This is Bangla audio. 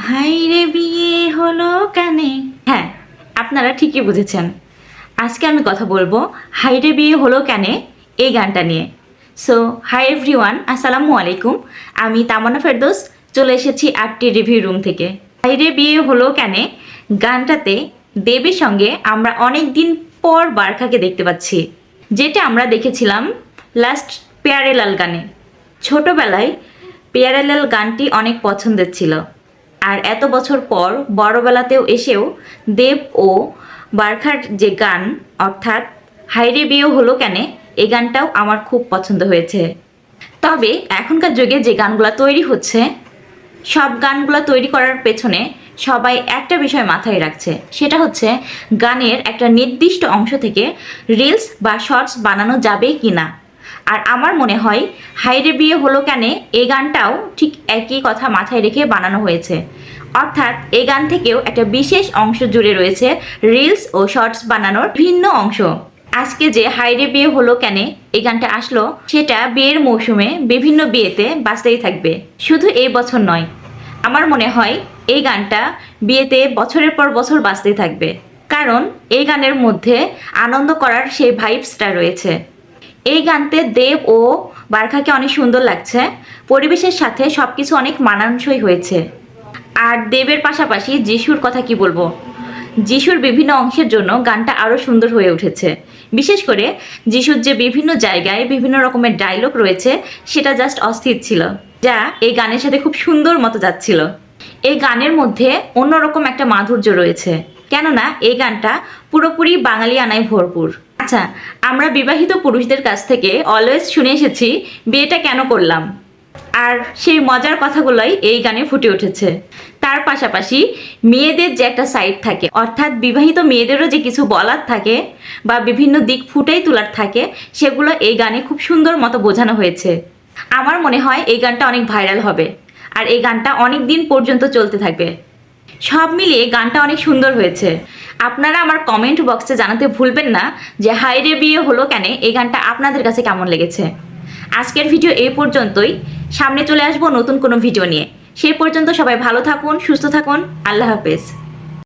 হাইরে বিয়ে হলো কানে। হ্যাঁ, আপনারা ঠিকই বুঝেছেন। আজকে আমি কথা বলবো হাইরে বিয়ে হলো কানে এই গানটা নিয়ে। সো হাই এভরিওয়ান, আসসালামু আলাইকুম। আমি তামান্না ফেরদৌস চলে এসেছি আরটি রিভিউ রুম থেকে। হাইরে বিয়ে হলো কানে গানটাতে দেবের সঙ্গে আমরা অনেক দিন পর বারখাকে দেখতে পাচ্ছি, যেটা আমরা দেখেছিলাম লাস্ট প্যারে লাল গানে। ছোটোবেলায় প্যারে লাল গানটি অনেক পছন্দের ছিল, আর এত বছর পর বড়বেলাতেও এসেও দেব ও বারখার যে গান অর্থাৎ হাইরে বিয়ে হলো কেনে, এই গানটাও আমার খুব পছন্দ হয়েছে। তবে এখনকার যুগে যে গানগুলো তৈরি হচ্ছে, সব গানগুলো তৈরি করার পেছনে সবাই একটা বিষয় মাথায় রাখছে, সেটা হচ্ছে গানের একটা নির্দিষ্ট অংশ থেকে রিলস বা শর্টস বানানো যাবে কি না। আর আমার মনে হয় হাইরে বিয়ে হলো কেনে এই গানটাও ঠিক একই কথা মাথায় রেখে বানানো হয়েছে। অর্থাৎ এই গান থেকেও একটা বিশেষ অংশ জুড়ে রয়েছে রিলস ও শর্টস বানানোর ভিন্ন অংশ। আজকে যে হাইরে বিয়ে হলো কেনে এই গানটা আসলো, সেটা বিয়ের মৌসুমে বিভিন্ন বিয়েতে বাজতেই থাকবে, শুধু এই বছর নয়। আমার মনে হয় এই গানটা বিয়েতে বছরের পর বছর বাজতেই থাকবে, কারণ এই গানের মধ্যে আনন্দ করার সেই ভাইবসটা রয়েছে। এই গানতে দেব ও বারখাকে অনেক সুন্দর লাগছে, পরিবেশের সাথে সব কিছু অনেক মানানসই হয়েছে। আর দেবের পাশাপাশি যিশুর কথা কি বলবো, যিশুর বিভিন্ন অংশের জন্য গানটা আরও সুন্দর হয়ে উঠেছে। বিশেষ করে যিশুর যে বিভিন্ন জায়গায় বিভিন্ন রকমের ডায়লগ রয়েছে, সেটা জাস্ট অস্থির ছিল, যা এই গানের সাথে খুব সুন্দর মতো যাচ্ছিল। এই গানের মধ্যে অন্যরকম একটা মাধুর্য রয়েছে, কেননা এই গানটা পুরোপুরি বাঙালি আনায় ভরপুর। আচ্ছা, আমরা বিবাহিত পুরুষদের কাছ থেকে অলওয়েজ শুনে এসেছি বিয়েটা কেন করলাম, আর সেই মজার কথাগুলোই এই গানে ফুটে উঠেছে। তার পাশাপাশি মেয়েদের যে একটা সাইড থাকে, অর্থাৎ বিবাহিত মেয়েদেরও যে কিছু বলার থাকে বা বিভিন্ন দিক ফুটেই তোলার থাকে, সেগুলো এই গানে খুব সুন্দর মতো বোঝানো হয়েছে। আমার মনে হয় এই গানটা অনেক ভাইরাল হবে, আর এই গানটা অনেক দিন পর্যন্ত চলতে থাকবে। সব মিলিয়ে গানটা অনেক সুন্দর হয়েছে। আপনারা আমার কমেন্ট বক্সে জানাতে ভুলবেন না যে হাইরে বিয়ে হলো কেনে এই গানটা আপনাদের কাছে কেমন লেগেছে। আজকের ভিডিও এই পর্যন্তই, সামনে চলে আসবো নতুন কোনো ভিডিও নিয়ে। সেই পর্যন্ত সবাই ভালো থাকুন, সুস্থ থাকুন, আল্লাহ হাফেজ।